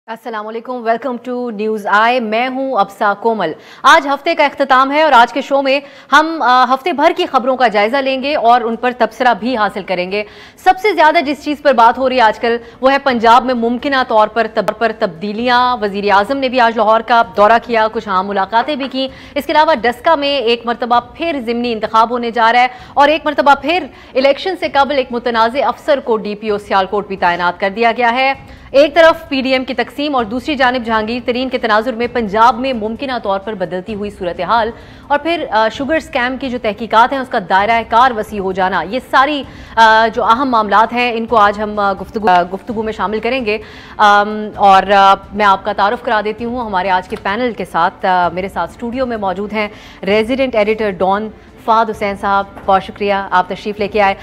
अस्सलाम वालेकुम, welcome to news आई। मैं हूं अब्सा कोमल। आज हफ्ते का इख्तिताम है और आज के शो में हम हफ्ते भर की खबरों का जायजा लेंगे और उन पर तबसरा भी हासिल करेंगे। सबसे ज्यादा जिस चीज पर बात हो रही है आजकल वो है पंजाब में मुमकिना तौर पर तब्दीलियां। वजीर आजम ने भी आज लाहौर का दौरा किया, कुछ आम मुलाकातें भी की। इसके अलावा डस्का में एक मरतबा फिर ज़िमनी इंतखाब होने जा रहा है और एक मरतबा फिर इलेक्शन से कबल एक मुतनाज़ अफसर को DPO सियालकोट भी तैनात कर दिया गया है। एक तरफ PDM की तकसीम और दूसरी जानिब जहांगीर तरीन के तनाजुर में पंजाब में मुमकिना तौर पर बदलती हुई सूरत हाल और फिर शुगर स्कैम की जो तहकीकात हैं उसका दायरा कार वसी हो जाना, ये सारी जो अहम मामलात हैं इनको आज हम गुफ्तगू में शामिल करेंगे। और मैं आपका तारुफ करा देती हूँ हमारे आज के पैनल के साथ। मेरे साथ स्टूडियो में मौजूद हैं रेजिडेंट एडिटर डॉन फ़ाद हुसैन साहब, बहुत शुक्रिया आप तशरीफ़ लेके आए।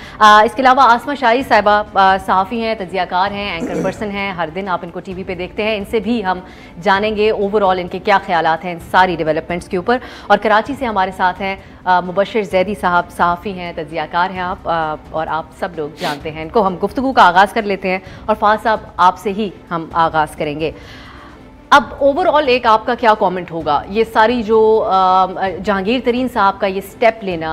इसके अलावा आसमा शाही साहिबा सहाफ़ी हैं, तज्ज़ियाकार हैं, एंकर पर्सन हैं, हर दिन आप इनको TV पे देखते हैं। इनसे भी हम जानेंगे ओवरऑल इनके क्या ख्यालात हैं इन सारी डेवलपमेंट्स के ऊपर। और कराची से हमारे साथ हैं मुबशर जैदी साहब, सहाफ़ी हैं, तज्ज़ियाकार हैं आप और आप सब लोग जानते हैं इनको। हम गुफ्तगू का आगाज़ कर लेते हैं और फ़ाद साहब आपसे ही हम आगाज़ करेंगे। अब ओवरऑल एक आपका क्या कमेंट होगा, ये सारी जो जहांगीर तरीन साहब का ये स्टेप लेना,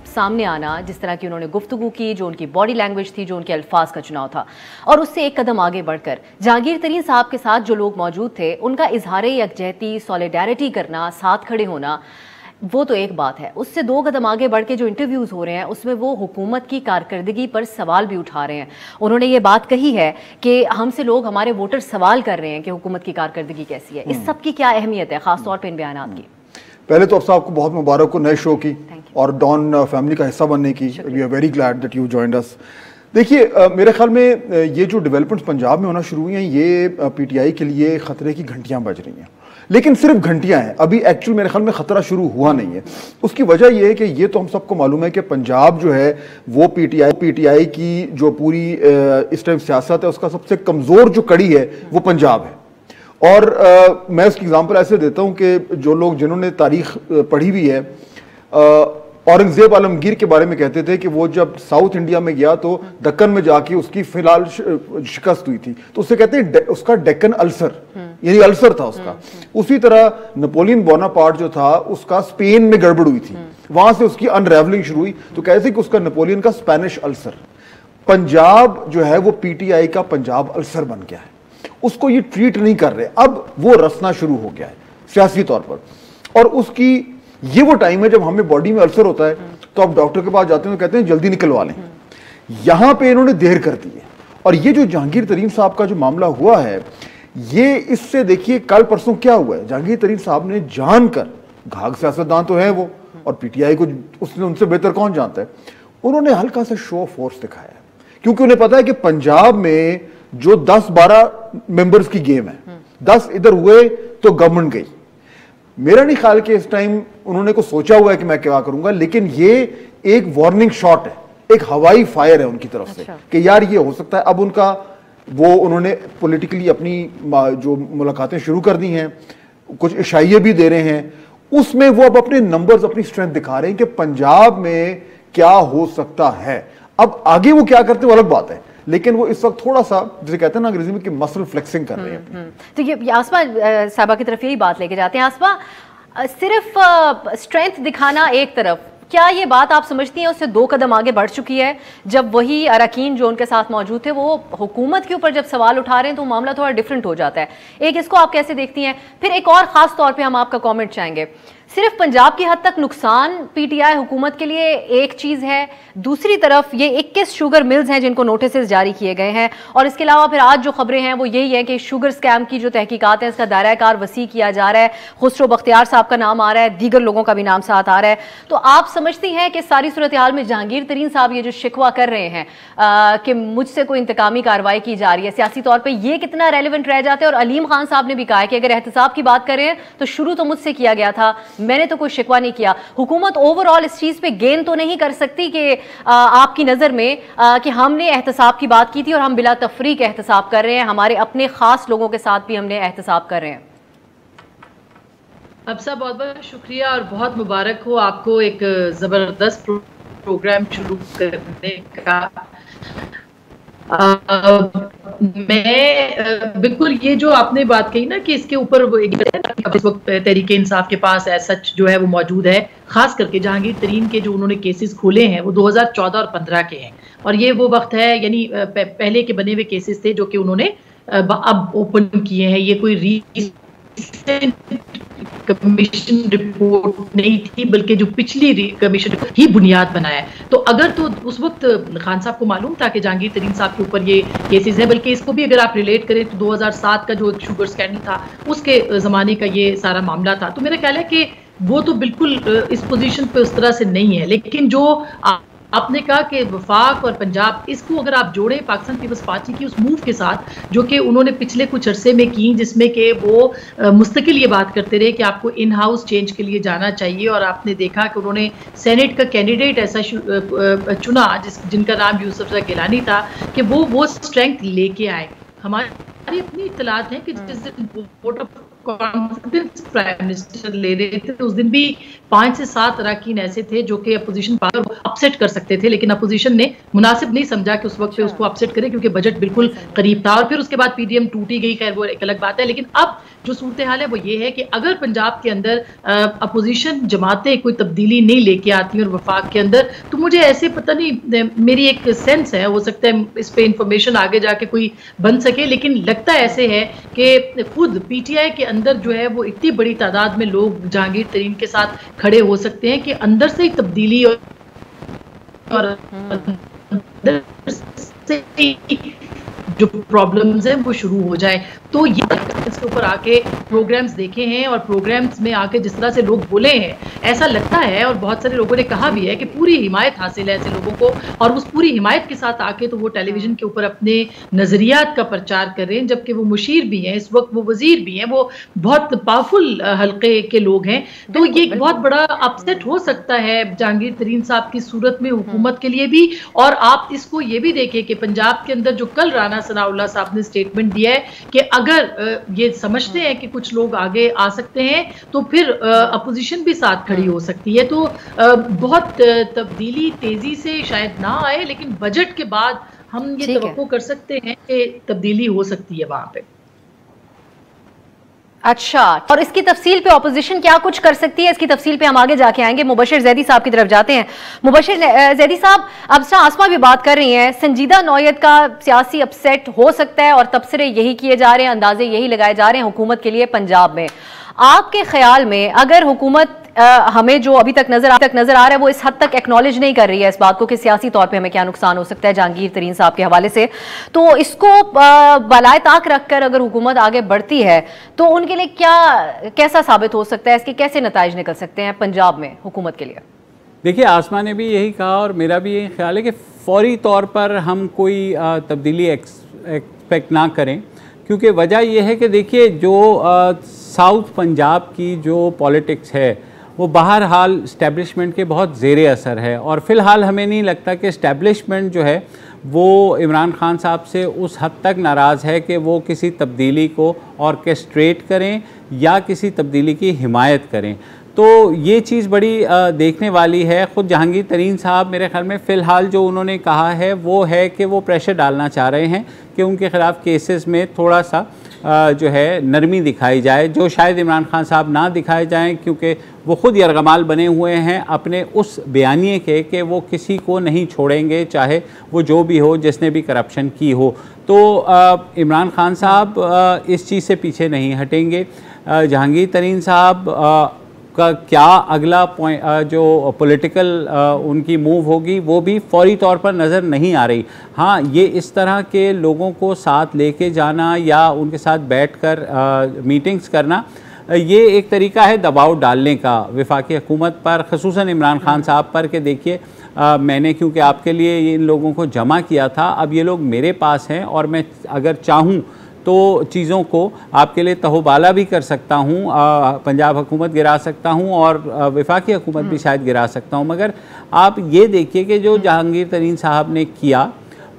सामने आना, जिस तरह की उन्होंने गुफ्तगू की, जो उनकी बॉडी लैंग्वेज थी, जो उनके अल्फाज का चुनाव था, और उससे एक कदम आगे बढ़कर जहांगीर तरीन साहब के साथ जो लोग मौजूद थे उनका इजहार यकजहती, सॉलिडारिटी करना, साथ खड़े होना, वो तो एक बात है। उससे दो कदम आगे बढ़ के जो इंटरव्यूज़ हो रहे हैं उसमें वो हुकूमत की कारकर्दगी पर सवाल भी उठा रहे हैं। उन्होंने ये बात कही है कि हमसे लोग, हमारे वोटर सवाल कर रहे हैं कि हुकूमत की कारकर्दगी कैसी है। इस सब की क्या अहमियत है, ख़ास तौर पर इन बयानात की? पहले तो आपको बहुत मुबारक हो नए शो की और डॉन फैमिली का हिस्सा बनने की। We are very glad that you joined us. देखिए, मेरे ख्याल में ये जो डेवलपमेंट्स पंजाब में होना शुरू हुई हैं ये PTI के लिए ख़तरे की घंटियां बज रही हैं, लेकिन सिर्फ घंटियां हैं। अभी एक्चुअल मेरे ख्याल में खतरा शुरू हुआ नहीं है। उसकी वजह यह है कि ये तो हम सबको मालूम है कि पंजाब जो है वो PTI की जो पूरी इस टाइम सियासत है उसका सबसे कमजोर जो कड़ी है वो पंजाब है। और मैं उसकी एग्जांपल ऐसे देता हूं कि जो लोग जिन्होंने तारीख पढ़ी हुई है, औरंगजेब आलमगीर के बारे में कहते थे कि वो जब साउथ इंडिया में गया तो दक्कन में जाके उसकी फिलहाल शिकस्त हुई थी, तो उससे कहते हैं उसका डेक्कन अल्सर, यानी अल्सर था उसका। उसी तरह नेपोलियन बोनापार्ट जो था उसका स्पेन में गड़बड़ हुई थी, वहां से उसकी अनरेवलिंग शुरू हुई, तो कहते कि उसका नेपोलियन का स्पेनिश अल्सर। पंजाब जो है वो PTI का पंजाब अल्सर बन गया है, उसको ये ट्रीट नहीं कर रहे। अब वो रसना शुरू हो गया है सियासी तौर पर, और उसकी ये वो टाइम है जब हमें बॉडी में अल्सर होता है तो आप डॉक्टर के पास जाते हैं तो कहते हैं जल्दी निकलवा लें। यहां पे इन्होंने देर कर दी है। और ये जो जहांगीर तरीन साहब का जो मामला हुआ है, ये इससे देखिए कल परसों क्या हुआ है। जहांगीर तरीन साहब ने जानकर, घाघ सियासतदान तो है वो और PTI को उसने उनसे बेहतर कौन जानता है, उन्होंने हल्का सा शो ऑफ फोर्स दिखाया है, क्योंकि उन्हें पता है कि पंजाब में जो 10-12 मेंबर्स की गेम है, 10 इधर हुए तो गवर्नमेंट गई। मेरा नहीं ख्याल कि इस टाइम उन्होंने को सोचा हुआ है कि मैं क्या करूंगा, लेकिन ये एक वार्निंग शॉट है, एक हवाई फायर है उनकी तरफ से कि यार ये हो सकता है। अब उनका वो उन्होंने पॉलिटिकली अपनी जो मुलाकातें शुरू कर दी हैं, कुछ इशाइये भी दे रहे हैं, उसमें वो अब अपने नंबर्स, अपनी स्ट्रेंथ दिखा रहे हैं कि पंजाब में क्या हो सकता है। अब आगे वो क्या करते वो अलग बात है, लेकिन वो इस वक्त थोड़ा सा जिसे कहते हैं ना अंग्रेजी में कि मसल फ्लेक्सिंग कर रहे हैं। तो ये आसमा साहबा की तरफ यही बात लेके जाते हैं। आसमा, सिर्फ स्ट्रेंथ दिखाना एक तरफ, क्या ये बात आप समझती हैं उससे दो कदम आगे बढ़ चुकी है? जब वही अरकान जो उनके साथ मौजूद थे वो हुकूमत के ऊपर जब सवाल उठा रहे हैं तो मामला थोड़ा डिफरेंट हो जाता है। एक इसको आप कैसे देखती हैं? फिर एक और खास तौर पे हम आपका कमेंट चाहेंगे। सिर्फ पंजाब की हद तक नुकसान PTI हुकूमत के लिए एक चीज़ है, दूसरी तरफ ये 21 शुगर मिल्स हैं जिनको नोटिस जारी किए गए हैं, और इसके अलावा फिर आज जो खबरें हैं वो यही है कि शुगर स्कैम की जो तहकीकात है इसका दायरा कार वसी किया जा रहा है। खुसरो बख्तियार साहब का नाम आ रहा है, दीगर लोगों का भी नाम साथ आ रहा है। तो आप समझती हैं कि सारी सूरत हाल में जहांगीर तरीन साहब ये जो शिकवा कर रहे हैं कि मुझसे कोई इंतकामी कार्रवाई की जा रही है, सियासी तौर पर ये कितना रेलिवेंट रह जाता है? और अलीम खान साहब ने भी कहा है कि अगर एहतसाब की बात करें तो शुरू तो मुझसे किया गया था, मैंने तो कोई शिकवा नहीं किया। हुकूमत ओवरऑल इस चीज पे गेन तो नहीं कर सकती कि आपकी नजर में कि हमने एहतसाब की बात की थी और हम बिला तफरीक एहतसाब कर रहे हैं, हमारे अपने खास लोगों के साथ भी हमने एहतसाब कर रहे हैं। अब्सा, बहुत बहुत शुक्रिया और बहुत मुबारक हो आपको एक जबरदस्त प्रोग्राम शुरू करने का। मैं बिल्कुल ये जो आपने बात कही ना कि इसके ऊपर इस वक्त तहरीके इंसाफ के पास सच जो है वो मौजूद है, खास करके जहांगीर तरीन के जो उन्होंने केसेस खोले हैं वो 2014 और 15 के हैं, और ये वो वक्त है यानी पहले के बने हुए केसेस थे जो कि उन्होंने अब ओपन किए हैं। ये कोई रीसेंट कमीशन रिपोर्ट नहीं थी, बल्कि जो पिछली कमीशन रिपोर्ट ही बुनियाद बनाया है। तो अगर तो उस वक्त खान साहब को मालूम था कि जहांगीर तरीन साहब के ऊपर ये केसेस है, बल्कि इसको भी अगर आप रिलेट करें तो 2007 का जो शुगर स्कैंडल था उसके ज़माने का ये सारा मामला था। तो मेरा ख्याल है कि वो तो बिल्कुल इस पोजीशन पे उस तरह से नहीं है। लेकिन जो आपने कहा कि वफाक और पंजाब, इसको अगर आप जोड़ें पाकिस्तान पीपल्स पार्टी की उस मूव के साथ जो कि उन्होंने पिछले कुछ अरसे में की, जिसमें कि वो मुस्तकिल ये बात करते रहे कि आपको इन हाउस चेंज के लिए जाना चाहिए, और आपने देखा कि उन्होंने सेनेट का कैंडिडेट ऐसा चुना जिनका नाम यूसुफ गिलानी था, कि वो स्ट्रेंथ लेके आए। हमारी अपनी इत्तलात है कि जिस दिन vote of confidence prime minister ले रहे थे उस दिन भी 5 से 7 अरकान ऐसे थे जो कि अपोजिशन पावर अपसेट कर सकते थे, लेकिन अपोजिशन ने मुनासिब नहीं समझा कि उस वक्त पे उसको अपसेट करे, क्योंकि बजट बिल्कुल करीब था। और फिर उसके बाद पीडीएम टूटी गई, खैर वो एक अलग बात है। लेकिन अब जो सूरत हाल है वो ये है कि अगर पंजाब के अंदर अपोजिशन जमातें कोई तब्दीली नहीं लेके आती और वफाक के अंदर, तो मुझे ऐसे पता नहीं, मेरी एक सेंस है, हो सकता है इस पे इंफॉर्मेशन आगे जाके कोई बन सके, लेकिन लगता ऐसे है कि खुद पीटीआई के अंदर जो है वो इतनी बड़ी तादाद में लोग जहांगीर तरीन के साथ खड़े हो सकते हैं कि अंदर से ही तब्दीली और अंदर से जो प्रॉब्लम्स हैं वो शुरू हो जाए। तो ये इसके ऊपर आके प्रोग्राम्स देखे हैं, और प्रोग्राम्स में आके जिस तरह से लोग बोले हैं, ऐसा लगता है, और बहुत सारे लोगों ने कहा भी है कि पूरी हिमायत हासिल है ऐसे लोगों को, और उस पूरी हिमायत के साथ आके तो वो टेलीविजन के ऊपर अपने नजरियात का प्रचार कर रहे हैं, जबकि वो मुशीर भी हैं, इस वक्त वो वजीर भी हैं, वो बहुत पावरफुल हल्के के लोग हैं। तो ये एक बहुत बड़ा अपसेट हो सकता है जहांगीर तरीन साहब की सूरत में हुकूमत के लिए भी। और आप इसको ये भी देखें कि पंजाब के अंदर जो कल राना सनाउल्लाह साहब ने स्टेटमेंट दिया है कि अगर ये समझते हैं कि कुछ लोग आगे आ सकते हैं तो फिर अपोजिशन भी साथ खड़ी हो सकती है। तो बहुत तब्दीली तेजी से शायद ना आए, लेकिन बजट के बाद हम ये तवक्को कर सकते हैं कि तब्दीली हो सकती है वहां पे। अच्छा, और इसकी तफसील पे ऑपोजिशन क्या कुछ कर सकती है, इसकी तफसील पे हम आगे जाके आएंगे। मुबशिर जैदी साहब की तरफ जाते हैं। मुबशिर जैदी साहब, अब आसमा भी बात कर रही हैं, संजीदा नौयत का सियासी अपसेट हो सकता है और तबसरे यही किए जा रहे हैं, अंदाजे यही लगाए जा रहे हैं हुकूमत के लिए पंजाब में। आपके ख्याल में अगर हुकूमत हमें जो अभी तक नजर आ रहा है वो इस हद तक एक्नॉलेज नहीं कर रही है इस बात को कि सियासी तौर पे हमें क्या नुकसान हो सकता है जहांगीर तरीन साहब के हवाले से, तो इसको बलाए ताक रखकर अगर हुकूमत आगे बढ़ती है तो उनके लिए कैसा साबित हो सकता है, इसके कैसे नताइज निकल सकते हैं पंजाब में हुकूमत के लिए? देखिए, आसमा ने भी यही कहा और मेरा भी यही ख्याल है कि फौरी तौर पर हम कोई तब्दीली एक्सपेक्ट ना करें, क्योंकि वजह यह है कि देखिए जो साउथ पंजाब की जो पॉलिटिक्स है वो बहरहाल इस्टेब्लिशमेंट के बहुत ज़ेरे असर है, और फ़िलहाल हमें नहीं लगता कि इस्टेब्लिशमेंट जो है वो इमरान खान साहब से उस हद तक नाराज़ है कि वो किसी तब्दीली को ऑर्केस्ट्रेट करें या किसी तब्दीली की हिमायत करें। तो ये चीज़ बड़ी देखने वाली है। ख़ुद जहांगीर तरीन साहब मेरे ख्याल में फ़िलहाल जो उन्होंने कहा है वो है कि वो प्रेशर डालना चाह रहे हैं कि उनके ख़िलाफ़ केसेस में थोड़ा सा जो है नरमी दिखाई जाए, जो शायद इमरान खान साहब ना दिखाए जाएं, क्योंकि वो ख़ुद यरगमाल बने हुए हैं अपने उस बयानिए के कि वो किसी को नहीं छोड़ेंगे, चाहे वो जो भी हो, जिसने भी करप्शन की हो। तो इमरान खान साहब इस चीज़ से पीछे नहीं हटेंगे। जहांगीर तरीन साहब का क्या अगला पॉइंट जो पॉलिटिकल उनकी मूव होगी वो भी फौरी तौर पर नज़र नहीं आ रही। हाँ, ये इस तरह के लोगों को साथ लेके जाना या उनके साथ बैठकर मीटिंग्स करना, ये एक तरीका है दबाव डालने का वफाकी हुकूमत पर, ख़ुसूसन इमरान खान साहब पर, कि देखिए मैंने क्योंकि आपके लिए इन लोगों को जमा किया था, अब ये लोग मेरे पास हैं और मैं अगर चाहूँ तो चीज़ों को आपके लिए तहोबाला भी कर सकता हूँ, पंजाब हुकूमत गिरा सकता हूँ और वफाकी हुकूमत भी शायद गिरा सकता हूँ। मगर आप ये देखिए कि जो जहांगीर तरीन साहब ने किया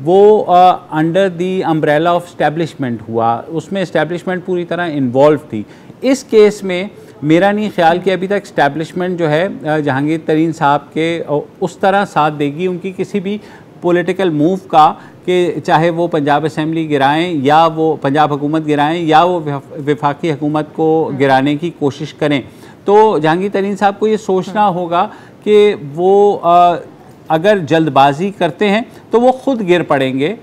वो under the umbrella of establishment हुआ, उसमें इस्टेब्लिशमेंट पूरी तरह इन्वॉल्व थी। इस केस में मेरा नहीं ख्याल कि अभी तक इस्टेब्लिशमेंट जो है जहांगीर तरीन साहब के उस तरह साथ देगी, उनकी किसी भी पॉलिटिकल मूव का कि चाहे वो पंजाब असेंबली गिराएं या वो पंजाब हुकूमत गिराएं या वो वफाकी हुकूमत को गिराने की कोशिश करें, तो जहांगीर तरीन साहब को ये सोचना होगा कि वो अगर जल्दबाजी करते हैं तो वो खुद गिर पड़ेंगे,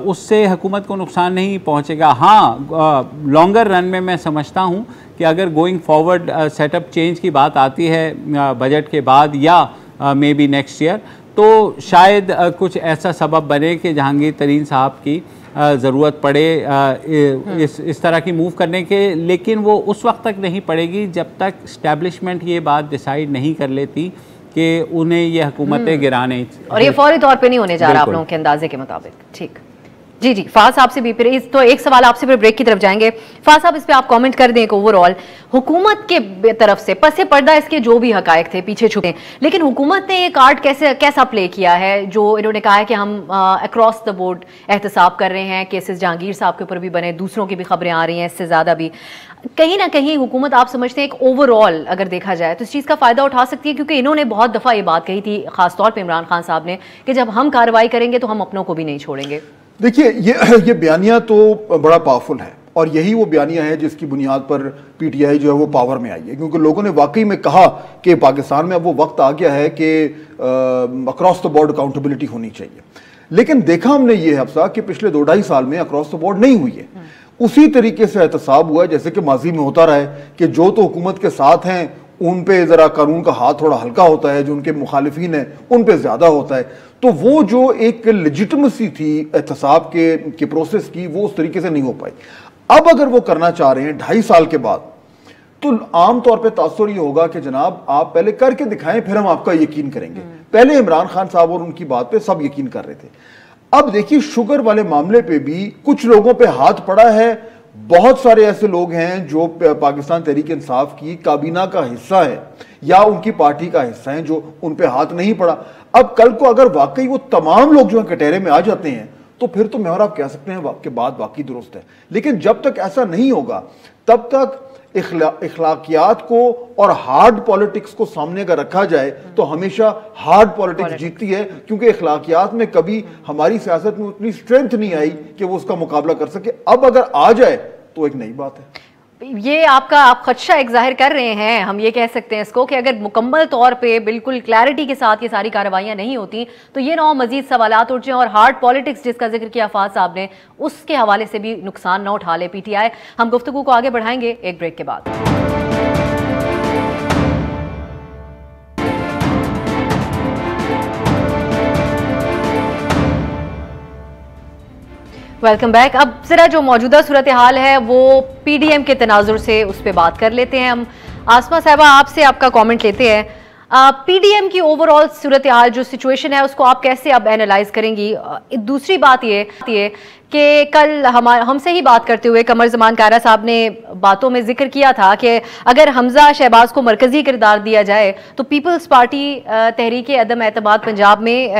उससे हुकूमत को नुकसान नहीं पहुंचेगा। हाँ, लॉन्गर रन में मैं समझता हूं कि अगर गोइंग फॉरवर्ड सेटअप चेंज की बात आती है बजट के बाद या मे बी नेक्स्ट ईयर, तो शायद कुछ ऐसा सबब बने कि जहांगीर तरीन साहब की ज़रूरत पड़े इस तरह की मूव करने के, लेकिन वो उस वक्त तक नहीं पड़ेगी जब तक इस्टेब्लिशमेंट ये बात डिसाइड नहीं कर लेती कि उन्हें ये हुकूमतें गिराने, और ये फौरी तौर पे नहीं होने जा रहा आप लोगों के अंदाजे के मुताबिक। ठीक, जी जी, फाज साहब से भी फिर तो एक सवाल आपसे फिर ब्रेक की तरफ जाएंगे। फाज साहब, इस पे आप कमेंट कर दें कि ओवरऑल हुकूमत के तरफ से पसे पर्दा इसके जो भी हकायक थे पीछे छुपे, लेकिन हुकूमत ने ये कार्ड कैसा प्ले किया है, जो इन्होंने कहा है कि हम अक्रॉस द बोर्ड एहतसाब कर रहे हैं, केसेस जहांगीर साहब के ऊपर भी बने, दूसरों की भी खबरें आ रही हैं इससे ज़्यादा भी, कहीं ना कहीं हुकूमत आप समझते हैं एक ओवरऑल अगर देखा जाए तो इस चीज़ का फ़ायदा उठा सकती है? क्योंकि इन्होंने बहुत दफ़ा ये बात कही थी, खासतौर पर इमरान खान साहब ने, कि जब हम कार्रवाई करेंगे तो हम अपनों को भी नहीं छोड़ेंगे। देखिए, ये बयानिया तो बड़ा पावरफुल है और यही वो बयानिया है जिसकी बुनियाद पर पीटीआई जो है वो पावर में आई है, क्योंकि लोगों ने वाकई में कहा कि पाकिस्तान में अब वो वक्त आ गया है कि अक्रॉस द बोर्ड अकाउंटेबिलिटी होनी चाहिए। लेकिन देखा हमने ये है अफसा कि पिछले 2-2.5 साल में अक्रॉस द बोर्ड नहीं हुई है। उसी तरीके से एहतसाब हुआ है जैसे कि माजी में होता रहा है कि जो तो हुकूमत के साथ हैं उन पे जरा कानून का हाथ थोड़ा हल्का होता है, जो उनके मुखालिफिन हैं उन पे ज्यादा होता है। तो वो जो एक लेजिटिमेसी थी एहतसाब के प्रोसेस की, वो उस तरीके से नहीं हो पाई। अब अगर वो करना चाह रहे हैं 2.5 साल के बाद, तो आमतौर पे तासुर ये होगा कि जनाब आप पहले करके दिखाएं, फिर हम आपका यकीन करेंगे। पहले इमरान खान साहब और उनकी बात पे सब यकीन कर रहे थे। अब देखिए, शुगर वाले मामले पे भी कुछ लोगों पे हाथ पड़ा है। बहुत सारे ऐसे लोग हैं जो पाकिस्तान तहरीक इंसाफ की काबीना का हिस्सा है या उनकी पार्टी का हिस्सा है, जो उन पे हाथ नहीं पड़ा। अब कल को अगर वाकई वो तमाम लोग जो है कटहरे में आ जाते हैं, तो फिर तो मैं और आप कह सकते हैं कि बात वाकई दुरुस्त है। लेकिन जब तक ऐसा नहीं होगा, तब तक इखलाकियात को और हार्ड पॉलिटिक्स को सामने अगर रखा जाए तो हमेशा हार्ड पॉलिटिक्स जीतती है, क्योंकि इखलाकियात में कभी हमारी सियासत में उतनी स्ट्रेंथ नहीं आई कि वो उसका मुकाबला कर सके। अब अगर आ जाए तो एक नई बात है। ये आप खदशा एक जाहिर कर रहे हैं, हम ये कह सकते हैं इसको, कि अगर मुकम्मल तौर पे बिल्कुल क्लैरिटी के साथ ये सारी कार्रवाइयां नहीं होती तो ये ना हो मजीद सवालात उठ जाएं और हार्ड पॉलिटिक्स जिसका जिक्र किया फाज साहब ने, उसके हवाले से भी नुकसान ना उठा ले पीटीआई। हम गुफ्तगू को आगे बढ़ाएंगे एक ब्रेक के बाद। Welcome back. अब जरा जो मौजूदा सूरत हाल है वो पीडीएम के तनाजुर से उस पर बात कर लेते हैं। हम आसमा साहिबा आपसे आपका कमेंट लेते हैं। पीडीएम की ओवरऑल सूरत हाल जो सिचुएशन है उसको आप कैसे अब एनालाइज करेंगी? दूसरी बात ये कि कल हमसे ही बात करते हुए कमर जमान कायरा साहब ने बातों में जिक्र किया था कि अगर हमजा शहबाज को मरकजी किरदार दिया जाए तो पीपल्स पार्टी तहरीक अदम एतमाद पंजाब में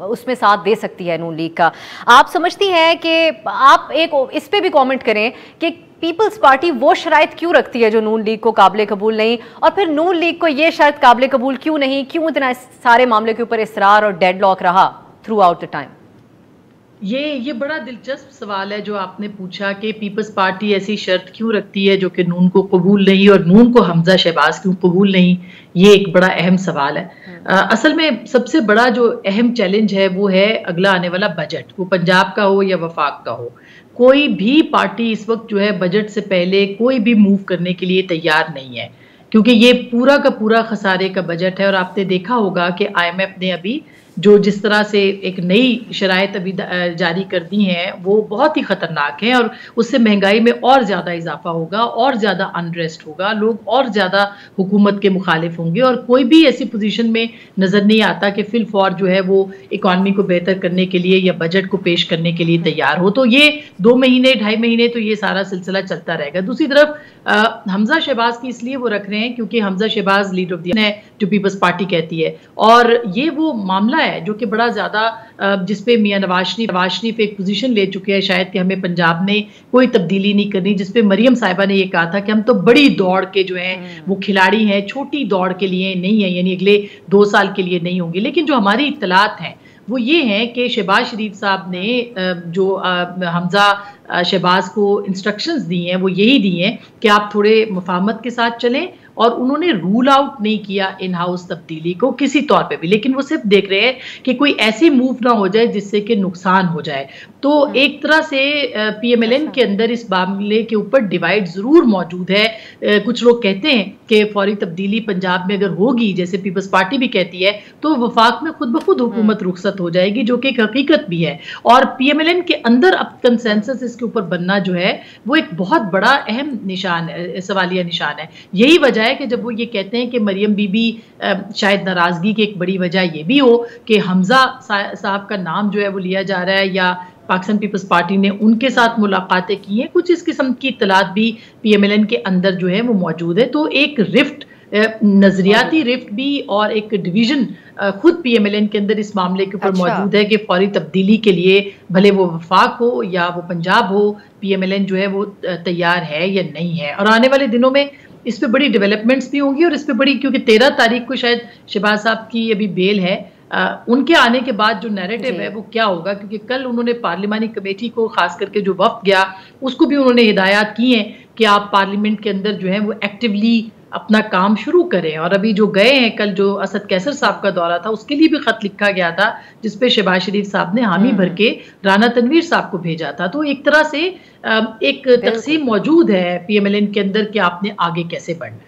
उसमें साथ दे सकती है नून लीग का। आप समझती हैं कि आप एक इस पे भी कमेंट करें कि पीपल्स पार्टी वो शराइत क्यों रखती है जो नून लीग को काबिल कबूल नहीं, और फिर नून लीग को ये शर्त काबिल कबूल क्यों नहीं, क्यों इतना सारे मामले के ऊपर इसरार और डेडलॉक रहा थ्रू आउट द टाइम? ये बड़ा दिलचस्प सवाल है जो आपने पूछा कि पीपल्स पार्टी ऐसी शर्त क्यों रखती है जो कि नून को कबूल नहीं, और नून को हमजा शहबाज क्यों कबूल नहीं। ये एक बड़ा अहम सवाल है। असल में सबसे बड़ा जो अहम चैलेंज है वो है अगला आने वाला बजट, वो पंजाब का हो या वफाक का हो। कोई भी पार्टी इस वक्त जो है बजट से पहले कोई भी मूव करने के लिए तैयार नहीं है, क्योंकि ये पूरा का पूरा खसारे का बजट है। और आपने देखा होगा कि IMF ने अभी जो जिस तरह से एक नई शराइत अभी जारी कर दी हैं वो बहुत ही ख़तरनाक है, और उससे महंगाई में और ज़्यादा इजाफा होगा, और ज़्यादा अनरेस्ट होगा, लोग और ज़्यादा हुकूमत के मुखालिफ होंगे, और कोई भी ऐसी पोजीशन में नज़र नहीं आता कि फिल फॉर जो है वो इकॉनमी को बेहतर करने के लिए या बजट को पेश करने के लिए तैयार हो। तो ये 2 महीने 2.5 महीने तो ये सारा सिलसिला चलता रहेगा। दूसरी तरफ हमजा शहबाज की इसलिए वो रख रहे हैं क्योंकि Hamza Shahbaz leader of the है जो पीपल्स पार्टी कहती है, और ये वो मामला है जो कि बड़ा ज़्यादा जिसपे मियां नवाज शरीफ एक पोजीशन ले चुके हैं शायद कि हमें पंजाब में कोई तब्दीली नहीं करनी, जिसपे मरियम साहिबा ने ये कहा था कि हम तो बड़ी दौड़ के जो है वो खिलाड़ी हैं, छोटी दौड़ के लिए नहीं है, यानी अगले 2 साल के लिए नहीं होंगे। लेकिन जो हमारी इत्तलात हैं वो ये हैं कि शहबाज शरीफ साहब ने जो हमजा शहबाज को इंस्ट्रक्शंस दी हैं वो यही दी हैं कि आप थोड़े मुफाहमत के साथ चलें, और उन्होंने रूल आउट नहीं किया इन हाउस तब्दीली को किसी तौर पे भी, लेकिन वो सिर्फ देख रहे हैं कि कोई ऐसी मूव ना हो जाए जिससे कि नुकसान हो जाए। तो एक तरह से PMLN के अंदर इस मामले के ऊपर डिवाइड ज़रूर मौजूद है। कुछ लोग कहते हैं कि फौरी तब्दीली पंजाब में अगर होगी, जैसे पीपल्स पार्टी भी कहती है, तो वफाक में खुद ब खुद हुकूमत रुखसत हो जाएगी, जो कि एक हकीकत भी है। और PMLN के अंदर अब कंसेंसस इसके ऊपर बनना जो है वो एक बहुत बड़ा अहम निशान है, सवालिया निशान है। यही वजह है कि जब वो ये कहते हैं कि मरियम बीबी शायद नाराजगी की एक बड़ी वजह ये भी हो कि हमजा साहब का नाम जो है वो लिया जा रहा है, या पाकिस्तान पीपल्स पार्टी ने उनके साथ मुलाकातें की हैं, कुछ इस किस्म की इत्तलात भी PMLN के अंदर जो है वो मौजूद है। तो एक रिफ्ट, नजरियाती रिफ्ट भी और एक डिवीजन खुद PMLN के अंदर इस मामले के ऊपर मौजूद है कि फौरी तब्दीली के लिए भले वो वफाक हो या वो पंजाब हो, PMLN जो है वो तैयार है या नहीं है। और आने वाले दिनों में इस पे बड़ी डेवलपमेंट्स भी होंगी, और इस पे बड़ी, क्योंकि 13 तारीख को शायद शहबाज साहब की अभी बेल है, उनके आने के बाद जो नैरेटिव है वो क्या होगा, क्योंकि कल उन्होंने पार्लिमानी कमेटी को, खास करके जो वफ्द गया उसको भी उन्होंने हिदायत की हैं कि आप पार्लियामेंट के अंदर जो है वो एक्टिवली अपना काम शुरू करें। और अभी जो गए हैं, कल जो असद कैसर साहब का दौरा था उसके लिए भी खत लिखा गया था, जिसपे शहबाज शरीफ साहब ने हामी भर के राना तनवीर साहब को भेजा था। तो एक तरह से एक तकसीम मौजूद है PMLN के अंदर कि आपने आगे कैसे बढ़ना है।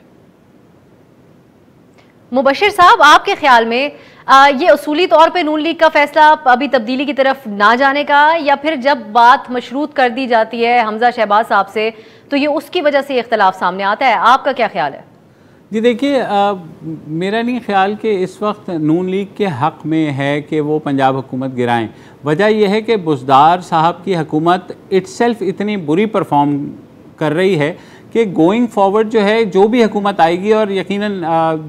मुबशिर साहब, आपके ख्याल में ये उसूली तौर पे नून लीग का फैसला अभी तब्दीली की तरफ ना जाने का, या फिर जब बात मशरूत कर दी जाती है हमजा शहबाज साहब से तो ये उसकी वजह से इख्तलाफ सामने आता है? आपका क्या ख्याल है? जी देखिए, मेरा नहीं ख्याल कि इस वक्त नून लीग के हक़ में है कि वो पंजाब हुकूमत गिराएं। वजह यह है कि बुज़दार साहब की हुकूमत इट्सेल्फ इतनी बुरी परफॉर्म कर रही है कि गोइंग फॉरवर्ड जो है, जो भी हुकूमत आएगी, और यकीनन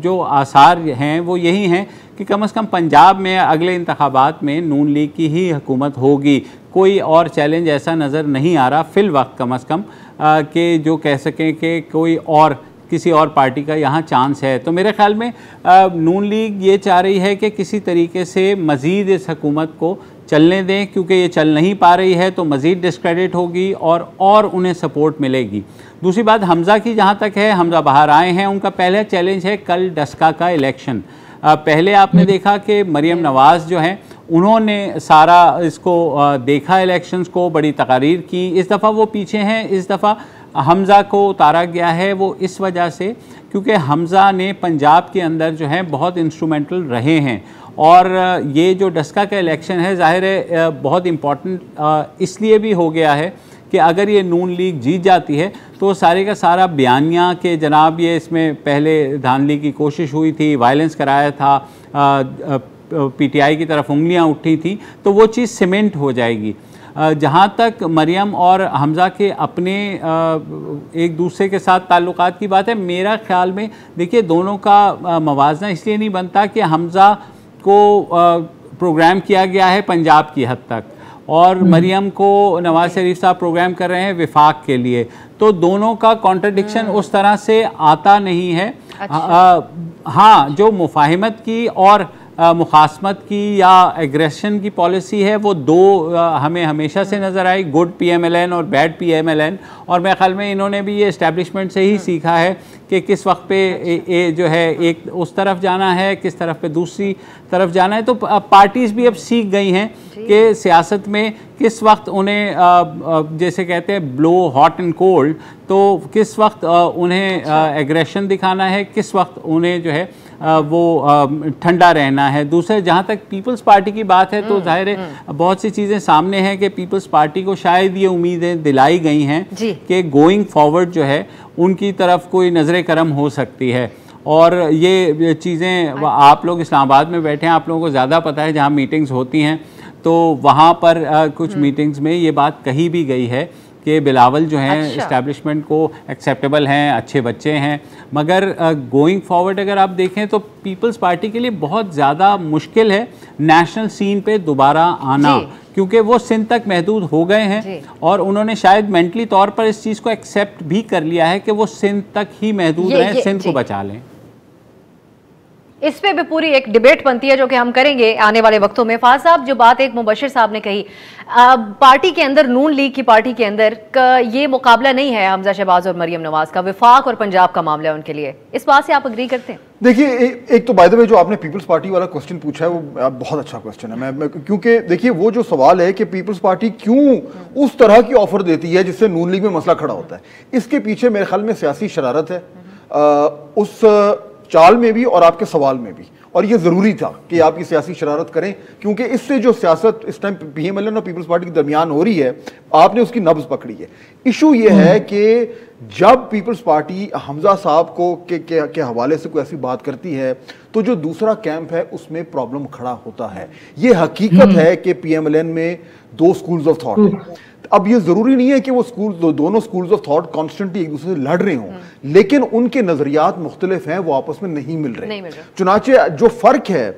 जो आसार हैं वो यही हैं कि कम से कम पंजाब में अगले इंतखाबात में नून लीग की ही हुकूमत होगी। कोई और चैलेंज ऐसा नज़र नहीं आ रहा फ़िल वक्त, कम से कम कि जो कह सकें कि कोई और किसी और पार्टी का यहाँ चांस है। तो मेरे ख्याल में नून लीग ये चाह रही है कि किसी तरीके से मज़ीद इस हुकूमत को चलने दें, क्योंकि ये चल नहीं पा रही है तो मज़ीद डिस्क्रेडिट होगी और उन्हें सपोर्ट मिलेगी। दूसरी बात हमज़ा की जहाँ तक है, हमज़ा बाहर आए हैं, उनका पहला चैलेंज है कल डस्का का इलेक्शन। पहले आपने देखा कि मरियम नवाज़ जो हैं उन्होंने सारा इसको देखा, इलेक्शंस को, बड़ी तकारीर की। इस दफ़ा वो पीछे हैं, इस दफ़ा हमज़ा को उतारा गया है वो इस वजह से क्योंकि हमज़ा ने पंजाब के अंदर जो है बहुत इंस्ट्रूमेंटल रहे हैं, और ये जो डस्का का इलेक्शन है ज़ाहिर है बहुत इम्पॉर्टेंट इसलिए भी हो गया है कि अगर ये नून लीग जीत जाती है तो सारे का सारा बयानिया कि जनाब ये इसमें पहले धांधली की कोशिश हुई थी, वायलेंस कराया था, PTI की तरफ उंगलियां उठी थी, तो वो चीज़ सीमेंट हो जाएगी। जहाँ तक मरियम और हमज़ा के अपने एक दूसरे के साथ ताल्लुकात की बात है, मेरा ख्याल में देखिए दोनों का मवाजना इसलिए नहीं बनता कि हमज़ा को प्रोग्राम किया गया है पंजाब की हद तक, और मरियम को नवाज शरीफ साहब प्रोग्राम कर रहे हैं विफाक के लिए, तो दोनों का कॉन्ट्रडिक्शन उस तरह से आता नहीं है। अच्छा। हाँ, जो मुफाहिमत की और मुखासमत की या एग्रेशन की पॉलिसी है वो दो हमें हमेशा से नज़र आई, गुड PMLN और बैड PMLN, और मेरे ख्याल में इन्होंने भी ये इस्टेब्लिशमेंट से ही सीखा है कि किस वक्त पे जो है एक उस तरफ जाना है, किस तरफ पे दूसरी तरफ जाना है। तो पार्टीज़ भी अब सीख गई हैं कि सियासत में किस वक्त उन्हें जैसे कहते हैं ब्लो हॉट एंड कोल्ड, तो किस वक्त उन्हें एग्रेशन दिखाना है, किस वक्त उन्हें जो है वो ठंडा रहना है। दूसरे जहाँ तक पीपल्स पार्टी की बात है तो जाहिर है बहुत सी चीज़ें सामने हैं कि पीपल्स पार्टी को शायद ये उम्मीदें दिलाई गई हैं कि गोइंग फॉरवर्ड जो है उनकी तरफ कोई नज़र करम हो सकती है, और ये चीज़ें आप लोग इस्लामाबाद में बैठे हैं, आप लोगों को ज़्यादा पता है, जहाँ मीटिंग्स होती हैं तो वहाँ पर कुछ मीटिंग्स में ये बात कही भी गई है कि बिलावल जो हैं इस्टेब्लिशमेंट को एक्सेप्टेबल हैं, अच्छे बच्चे हैं, मगर गोइंग फॉरवर्ड अगर आप देखें तो पीपल्स पार्टी के लिए बहुत ज़्यादा मुश्किल है नेशनल सीन पे दोबारा आना, क्योंकि वो सिंध तक महदूद हो गए हैं और उन्होंने शायद मेंटली तौर पर इस चीज़ को एक्सेप्ट भी कर लिया है कि वो सिंध तक ही महदूद रहें, सिंध को बचा लें। इस पे भी पूरी एक डिबेट बनती है जो कि हम करेंगे आने वाले वक्तों में। फाज साहब, जो बात एक मुबशिर साहब ने कही, पार्टी के अंदर, नून लीग की पार्टी के अंदर ये मुकाबला नहीं है हमजा शहबाज और मरियम नवाज का, विफाक और पंजाब का मामला है उनके लिए। इस बात से आप अग्री करते हैं? देखिए, एक तो बाय द वे जो आपने पीपल्स पार्टी वाला क्वेश्चन पूछा है वो बहुत अच्छा क्वेश्चन है। मैं क्योंकि देखिए वो जो सवाल है कि पीपल्स पार्टी क्यों उस तरह की ऑफर देती है जिससे नून लीग में मसला खड़ा होता है, इसके पीछे मेरे ख्याल में सियासी शरारत है, उस चाल में भी और आपके सवाल में भी। और ये जरूरी था कि आप ये सियासी शरारत करें, क्योंकि इससे जो सियासत इस टाइम पीएमएलएन और पीपल्स पार्टी के दरमियान हो रही है, आपने उसकी नब्ज पकड़ी है। इशू ये है कि जब पीपल्स पार्टी हमजा साहब को के हवाले से कोई ऐसी बात करती है तो जो दूसरा कैंप है उसमें प्रॉब्लम खड़ा होता है। ये हकीकत है कि पीएमएलएन में दो स्कूल्स ऑफ थॉट हैं। अब ये जरूरी नहीं है कि वो दोनों स्कूल्स ऑफ थॉट कॉन्स्टेंटली एक दूसरे से लड़ रहे हों, लेकिन उनके नजरियात मुख्तलिफ हैं, वो आपस में नहीं मिल रहे। चुनाचे जो फर्क है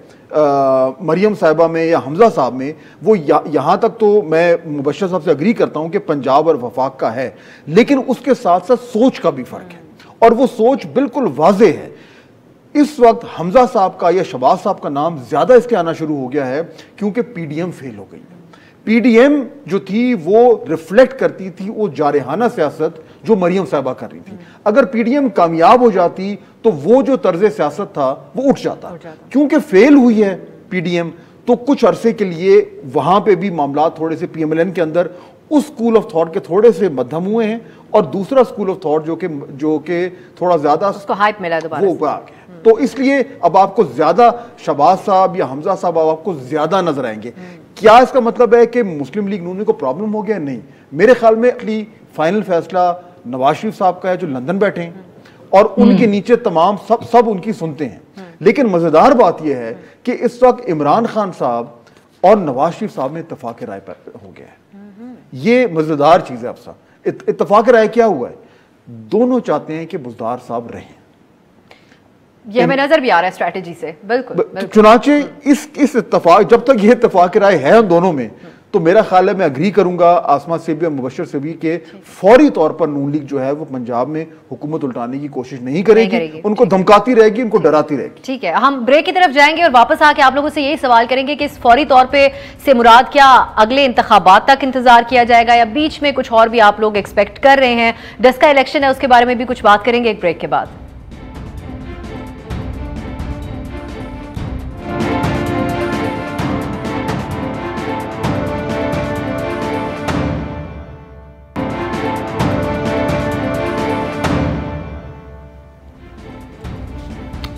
मरियम साहिबा में या हमजा साहब में, वो यहाँ तक तो मैं मुबश्शिर साहब से अग्री करता हूँ कि पंजाब और वफाक का है, लेकिन उसके साथ साथ सोच का भी फर्क है, और वो सोच बिल्कुल वाजे है। इस वक्त हमजा साहब का या शहबाज साहब का नाम ज्यादा इसके आना शुरू हो गया है क्योंकि पीडीएम फेल हो गई। पीडीएम जो थी वो रिफ्लेक्ट करती थी वो जारहाना सियासत जो मरियम साहिबा कर रही थी। अगर पीडीएम कामयाब हो जाती तो वो जो तर्ज सियासत था वो उठ जाता। क्योंकि फेल हुई है पीडीएम, तो कुछ अरसे के लिए वहां पे भी मामला थोड़े से पीएमएलएन के अंदर उस स्कूल ऑफ थॉट के थोड़े से मध्यम हुए हैं, और दूसरा स्कूल ऑफ थॉट जो कि थोड़ा ज्यादा उसको हाइप मिला दोबारा वो आ गया। तो इसलिए अब आपको ज्यादा शहबाज साहब या हमजा साहब अब आपको ज्यादा नजर आएंगे। क्या इसका मतलब है कि मुस्लिम लीग नून को प्रॉब्लम हो गया? नहीं, मेरे ख्याल में फाइनल फैसला नवाज शरीफ साहब का है जो लंदन बैठे हैं, और उनके नीचे तमाम सब उनकी सुनते हैं। लेकिन मजेदार बात यह है कि इस वक्त इमरान खान साहब और नवाज शरीफ साहब में इत्तेफाक राय हो गया है। ये मजेदार चीज है। अब इत्तेफाक राय क्या हुआ है? दोनों चाहते हैं कि बुज़दार साहब रहें। ये हमें नजर भी आ रहा है स्ट्रैटेजी से। बिल्कुल। चुनाचे इस इत्तेफाक, जब तक ये इत्तेफाक राय है उन दोनों में, तो मेरा ख्याल है मैं अग्री करूंगा आसमा से भी और मुबश्शिर से भी कि फौरी तौर पर नून लीग जो है वो पंजाब में हुकूमत उल्टाने की कोशिश नहीं करेगी, उनको धमकाती रहेगी, उनको डराती रहेगी। ठीक है, हम ब्रेक की तरफ जाएंगे और वापस आके आप लोगों से यही सवाल करेंगे कि इस फौरी तौर पे से मुराद क्या अगले इंतखाबात तक इंतजार किया जाएगा या बीच में कुछ और भी आप लोग एक्सपेक्ट कर रहे हैं? 10 का इलेक्शन है, उसके बारे में भी कुछ बात करेंगे एक ब्रेक के बाद।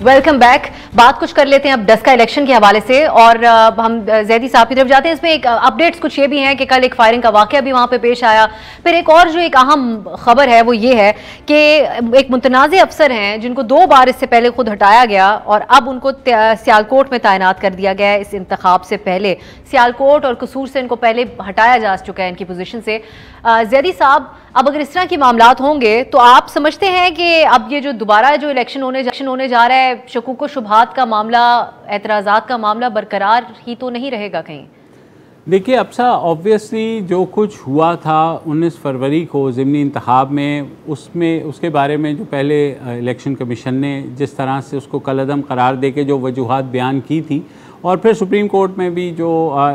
Welcome back. बात कुछ कर लेते हैं अब 10 का इलेक्शन के हवाले से, और हम जैदी साहब की तरफ जाते हैं। इसमें एक अपडेट्स कुछ ये भी हैं कि कल एक फायरिंग का वाकया भी वहां पे पेश आया। फिर एक और जो एक अहम खबर है वो ये है कि एक मुतनाज़ अफसर हैं जिनको 2 बार इससे पहले खुद हटाया गया और अब उनको सियालकोट में तैनात कर दिया गया है। इस इंतखाब से पहले सियालकोट और कसूर से इनको पहले हटाया जा चुका है इनकी पोजीशन से। जैदी साहब, अब अगर इस तरह के मामलात होंगे तो आप समझते हैं कि अब ये जो दोबारा जो इलेक्शन होने जा रहा है, शकूक व शुबहात का मामला, एतराज़ात का मामला बरकरार ही तो नहीं रहेगा कहीं? देखिए अब्सा, ऑब्वियसली जो कुछ हुआ था 19 फरवरी को ज़िमनी इंतखाब में, उसके बारे में जो पहले इलेक्शन कमीशन ने जिस तरह से उसको कलअदम करार दे के जो वजूहात बयान की थी, और फिर सुप्रीम कोर्ट में भी जो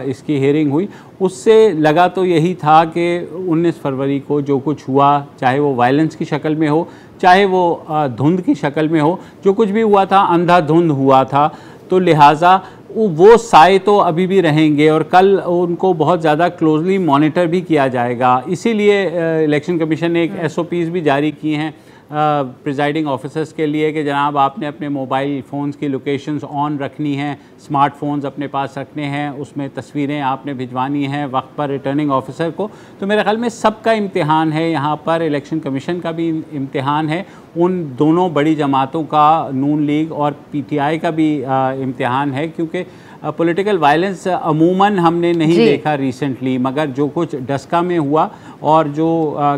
इसकी हेयरिंग हुई, उससे लगा तो यही था कि 19 फरवरी को जो कुछ हुआ, चाहे वो वायलेंस की शक्ल में हो, चाहे वो धुंध की शक्ल में हो, जो कुछ भी हुआ था अंधाधुंध हुआ था, तो लिहाजा वो साए तो अभी भी रहेंगे और कल उनको बहुत ज़्यादा क्लोजली मॉनिटर भी किया जाएगा। इसीलिए इलेक्शन कमीशन ने एक SOPs भी जारी की हैं प्रिजाइडिंग ऑफिसर्स के लिए कि जनाब आपने अपने मोबाइल फ़ोन्स की लोकेशंस ऑन रखनी हैं, स्मार्टफोन्स अपने पास रखने हैं, उसमें तस्वीरें आपने भिजवानी हैं वक्त पर रिटर्निंग ऑफिसर को। तो मेरे ख्याल में सबका इम्तिहान है यहाँ पर, इलेक्शन कमीशन का भी इम्तिहान है, उन दोनों बड़ी जमातों का, नून लीग और PTI का भी इम्तिहान है, क्योंकि पॉलिटिकल वायलेंस अमूमन हमने नहीं देखा रिसेंटली, मगर जो कुछ डस्का में हुआ और जो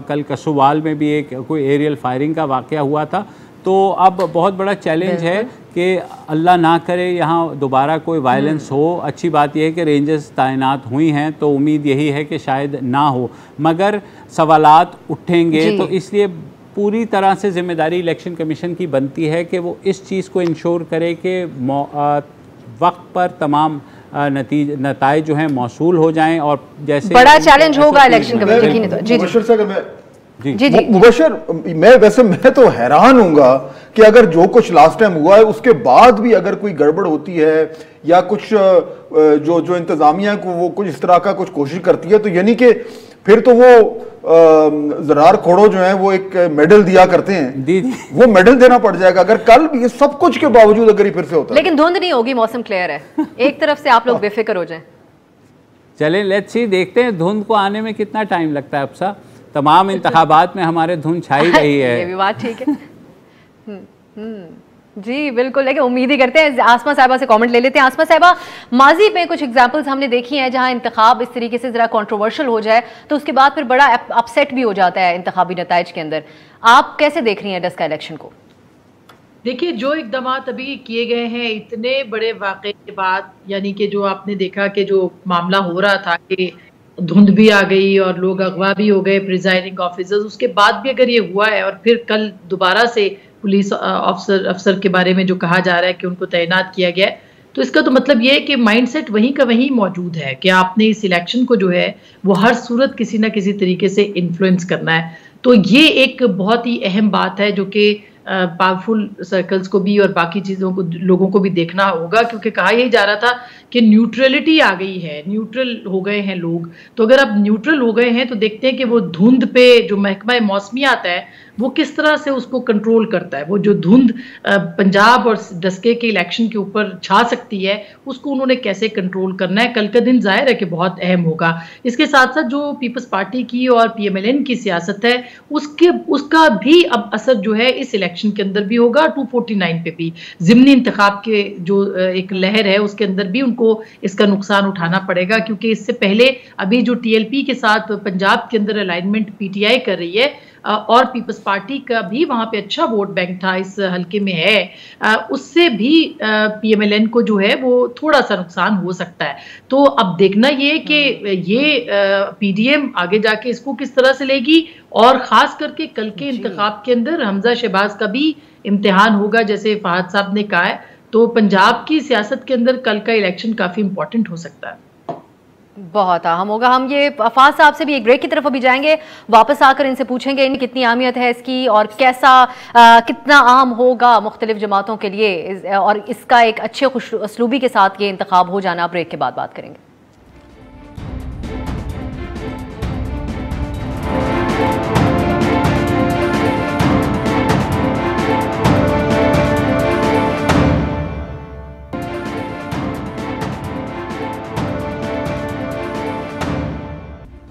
कल कसोवाल में भी एक कोई एरियल फायरिंग का वाक़या हुआ था, तो अब बहुत बड़ा चैलेंज है कि अल्लाह ना करे यहाँ दोबारा कोई वायलेंस हो। अच्छी बात यह है कि रेंजर्स तैनात हुई हैं, तो उम्मीद यही है कि शायद ना हो, मगर सवालात उठेंगे, तो इसलिए पूरी तरह से जिम्मेदारी इलेक्शन कमीशन की बनती है कि वो इस चीज़ को इंश्योर करे कि वक्त पर तमाम नताइज जो हैं मौसूल हो जाएं। और जैसे बड़ा चैलेंज होगा इलेक्शन कमीशन की। जी जी मुबशर, मैं तो हैरान हूंगा कि अगर जो कुछ लास्ट टाइम हुआ है उसके बाद भी अगर कोई गड़बड़ होती है या कुछ जो इंतजामिया को वो कुछ इस तरह का कुछ कोशिश करती है, तो यानी कि फिर तो वो जरार खोड़ो जो है वो एक मेडल दिया करते हैं, वो मेडल देना पड़ जाएगा अगर कल भी सब कुछ के बावजूद अगर ये फिर से होता है। लेकिन धुंध नहीं होगी, मौसम क्लियर है, एक तरफ से आप लोग बेफिक्र हो जाएं। चलें लेट्स सी, देखते हैं धुंध को आने में कितना टाइम लगता है। अफसा, तमाम इंतखाबात में हमारे धुंध छाई रही है। ये भी बात ठीक है। जी बिल्कुल, लेकिन उम्मीद ही करते हैं। आसमा साहिबा से कमेंट ले लेते हैं। आसमा साहिबा, माजी में कुछ एग्जांपल्स हमने देखी हैं जहां इंतखाब इस तरीके से जरा कंट्रोवर्शियल हो जाए तो उसके बाद फिर बड़ा अपसेट भी हो जाता है इंतखाबी नताइज के अंदर। आप कैसे देख रही हैं डस का इलेक्शन को? देखिए, जो इक़दामात अभी किए गए हैं इतने बड़े वाक़े के बाद, यानी कि जो आपने देखा कि जो मामला हो रहा था कि धुंध भी आ गई और लोग अगवा भी हो गए प्रिजाइडिंग ऑफिसर्स, उसके बाद भी अगर ये हुआ है और फिर कल दोबारा से पुलिस अफसर के बारे में जो कहा जा रहा है कि उनको तैनात किया गया है, तो इसका तो मतलब ये है कि माइंडसेट वहीं का वहीं मौजूद है कि आपने इस इलेक्शन को जो है वो हर सूरत किसी ना किसी तरीके से इन्फ्लुएंस करना है। तो ये एक बहुत ही अहम बात है जो कि पावरफुल सर्कल्स को भी और बाकी चीज़ों को लोगों को भी देखना होगा, क्योंकि कहा यही जा रहा था कि न्यूट्रलिटी आ गई है, न्यूट्रल हो गए हैं लोग। तो अगर अब न्यूट्रल हो गए हैं तो देखते हैं कि वो धुंध पे जो महकमा मौसमियात है वो किस तरह से उसको कंट्रोल करता है। वो जो धुंध पंजाब और डस्के के इलेक्शन के ऊपर छा सकती है उसको उन्होंने कैसे कंट्रोल करना है, कल का दिन जाहिर है कि बहुत अहम होगा। इसके साथ साथ जो पीपल्स पार्टी की और PMLN की सियासत है उसका भी अब असर जो है इस इलेक्शन के अंदर भी होगा। 249 पे भी ज़िमनी इंतखाब के जो एक लहर है उसके अंदर भी उनको इसका नुकसान उठाना पड़ेगा, क्योंकि इससे पहले अभी जो TLP के साथ पंजाब के अंदर अलाइनमेंट PTI कर रही है और पीपल्स पार्टी का भी वहाँ पे अच्छा वोट बैंक था इस हल्के में है, उससे भी PMLN को जो है वो थोड़ा सा नुकसान हो सकता है। तो अब देखना ये कि ये PDM आगे जाके इसको किस तरह से लेगी, और ख़ास करके कल के इंतखाब के अंदर हमजा शहबाज का भी इम्तिहान होगा जैसे फहद साहब ने कहा है। तो पंजाब की सियासत के अंदर कल का इलेक्शन काफ़ी इंपॉर्टेंट हो सकता है। बहुत अहम होगा। हम ये फहद साहब से भी एक ब्रेक की तरफ अभी जाएंगे, वापस आकर इनसे पूछेंगे इन कितनी अहमियत है इसकी और कैसा कितना आम होगा मुख्तलिफ जमातों के लिए और इसका एक अच्छे खुश असलूबी के साथ ये इंतखाब हो जाना। ब्रेक के बाद बात करेंगे।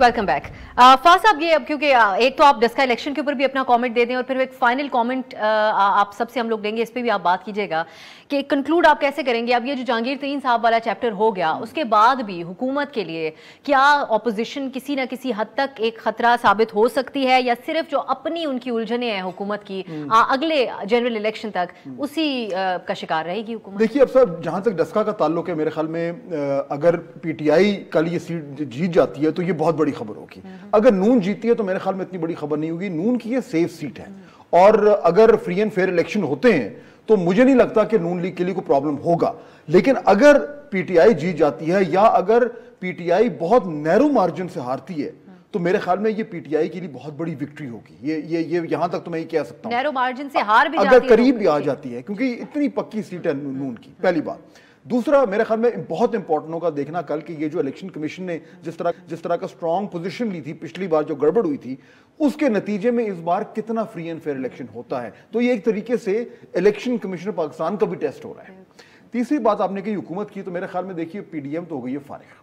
Welcome back. फहद साहब, ये अब क्योंकि एक तो आप डस्का इलेक्शन के ऊपर भी अपना कमेंट दे दें और फिर एक फाइनल कमेंट आप सबसे हम लोग लेंगे, इस पे भी आप बात कीजिएगा कि कंक्लूड आप कैसे करेंगे। अब ये जो जहांगीर तरीन साहब वाला चैप्टर हो गया उसके बाद भी हुकूमत के लिए क्या ऑपोजिशन किसी ना किसी हद तक एक खतरा साबित हो सकती है, या सिर्फ जो अपनी उनकी उलझने हैं हुकूमत की अगले जनरल इलेक्शन तक उसी का शिकार रहेगी हुकूमत? देखिए, अब सर जहां तक डस्का का ताल्लुक है, मेरे ख्याल में अगर PTI कल ये सीट जीत जाती है तो ये बहुत बड़ी खबर होगी। अगर नून जीती है तो मेरे ख्याल में इतनी बड़ी खबर नहीं होगी। नून की ये सेफ सीट है और अगर फ्री एंड फेयर इलेक्शन होते हैं तो मुझे नहीं लगता कि नून लीग के लिए कोई प्रॉब्लम होगा। लेकिन अगर PTI जीत जाती है या अगर PTI बहुत नैरो मार्जिन से हारती है तो मेरे ख्याल में ये PTI के लिए बहुत बड़ी विक्ट्री होगी। ये यहां तक तो मैं ये कह सकता हूं, नैरो मार्जिन से हार भी अगर करीब भी आ जाती है, क्योंकि इतनी पक्की सीट है नून की, पहली बात। दूसरा, मेरे ख्याल में बहुत इंपॉर्टेंट होगा देखना कल कि ये जो इलेक्शन कमीशन ने जिस तरह का स्ट्रॉन्ग पोजीशन ली थी पिछली बार जो गड़बड़ हुई थी, उसके नतीजे में इस बार कितना फ्री एंड फेयर इलेक्शन होता है। तो ये एक तरीके से इलेक्शन कमीशन पाकिस्तान का भी टेस्ट हो रहा है। तीसरी बात आपने कही हुकूमत की, तो मेरे ख्याल में देखिए PDM तो हो गई है फारिग,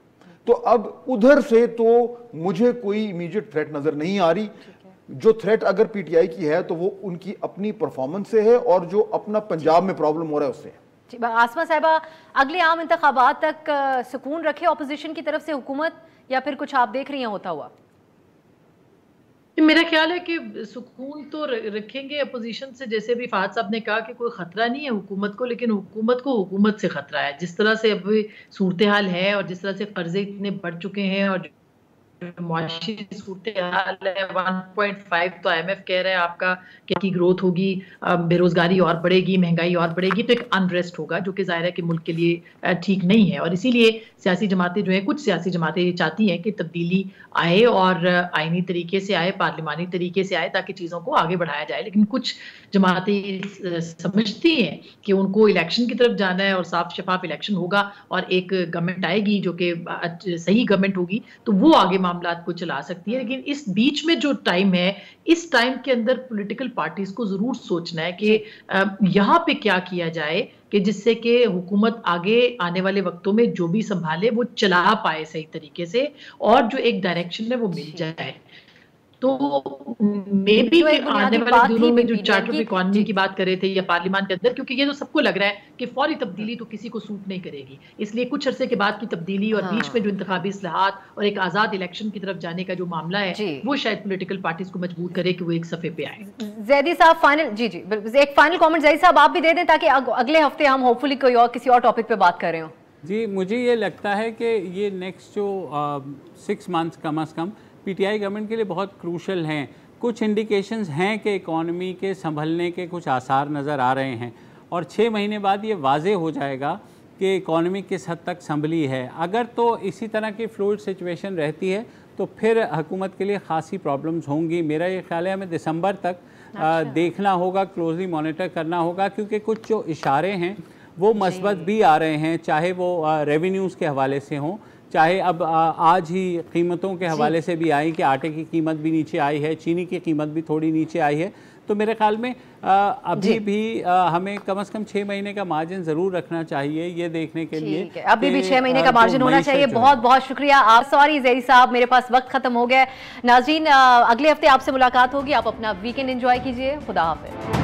तो अब उधर से तो मुझे कोई इमीडिएट थ्रेट नजर नहीं आ रही। जो थ्रेट अगर PTI की है तो वो उनकी अपनी परफॉर्मेंस से है और जो अपना पंजाब में प्रॉब्लम हो रहा है उससे है। आसमा साहिबा, अगले आम इंतखाबात तक सुकून रखे ऑपोजिशन की तरफ से हुकूमत, या फिर कुछ आप देख रही हैं होता हुआ? मेरा ख्याल है कि सुकून तो रखेंगे अपोजिशन से, जैसे भी फहद साहब ने कहा कि कोई खतरा नहीं है हुकूमत को, लेकिन हुकूमत को हुकूमत से खतरा है। जिस तरह से अभी सूरत हाल है और जिस तरह से कर्जे इतने बढ़ चुके हैं और मुआशी सूरत हाल है, 1.5 तो IMF कह रहा है आपका की ग्रोथ होगी, बेरोजगारी और बढ़ेगी, महंगाई और बढ़ेगी, तो एक अनरेस्ट होगा जो कि जाहिर है कि मुल्क के लिए ठीक नहीं है। और इसीलिए सियासी जमातें जो है, कुछ सियासी जमातें ये चाहती हैं कि तब्दीली आए और आईनी तरीके से आए, पार्लिमानी तरीके से आए, ताकि चीज़ों को आगे बढ़ाया जाए। लेकिन कुछ जमातें समझती हैं कि उनको इलेक्शन की तरफ जाना है और साफ शफाफ इलेक्शन होगा और एक गवर्नमेंट आएगी जो कि सही गवर्नमेंट होगी, तो वो आगे मामलात को चला सकती है। लेकिन इस बीच में जो टाइम है, इस टाइम के अंदर पॉलिटिकल पार्टीज को जरूर सोचना है कि यहाँ पे क्या किया जाए कि जिससे कि हुकूमत आगे आने वाले वक्तों में जो भी संभाले वो चला पाए सही तरीके से, और जो एक डायरेक्शन है वो मिल जाए। तो मे बी आने वाले दिनों में जो चार्टर ऑफ इकोनॉमी की बात कर रहे थे या पार्लियामेंट के अंदर, क्योंकि ये तो सबको लग रहा है कि फौरी तब्दीली तो किसी को सूट नहीं करेगी, इसलिए कुछ अरसे के बाद की तब्दीली और बीच में जो इंतखाबी इस्लाहात और एक आजाद इलेक्शन की तरफ जाने का जो मामला है वो शायद पॉलिटिकल पार्टीज को मजबूर करे कि वो एक सफे पे आए। जैदी साहब फाइनल, जी एक फाइनल कॉमेंट जैदी साहब आप भी दे दें ताकि अगले हफ्ते हम होपफुली कोई और किसी और टॉपिक पे बात कर रहे हो। जी, मुझे ये लगता है कि ये नेक्स्ट जो 6 मंथ्स कम अज़ कम PTI गवर्नमेंट के लिए बहुत क्रूशल हैं। कुछ इंडिकेशंस हैं कि इकॉनमी के संभलने के कुछ आसार नज़र आ रहे हैं और 6 महीने बाद ये वाज़े हो जाएगा कि इकॉनमी किस हद तक संभली है। अगर तो इसी तरह की फ्लूइड सिचुएशन रहती है तो फिर हुकूमत के लिए ख़ासी प्रॉब्लम्स होंगी। मेरा ये ख्याल है हमें दिसंबर तक देखना होगा, क्लोजली मॉनिटर करना होगा, क्योंकि कुछ जो इशारे हैं वो मस्बत भी आ रहे हैं, चाहे वो रेवेन्यूज़ के हवाले से हों, चाहे अब आज ही कीमतों के हवाले से भी आई कि आटे की कीमत भी नीचे आई है, चीनी की कीमत भी थोड़ी नीचे आई है। तो मेरे ख्याल में अभी भी हमें कम से कम 6 महीने का मार्जिन ज़रूर रखना चाहिए ये देखने के लिए। अभी भी 6 महीने का मार्जिन होना चाहिए। बहुत बहुत शुक्रिया आप। सॉरी जैदी साहब, मेरे पास वक्त खत्म हो गया। नाज़रीन, अगले हफ्ते आपसे मुलाकात होगी। आप अपना वीकेंड एंजॉय कीजिए। खुदा हाफिज़।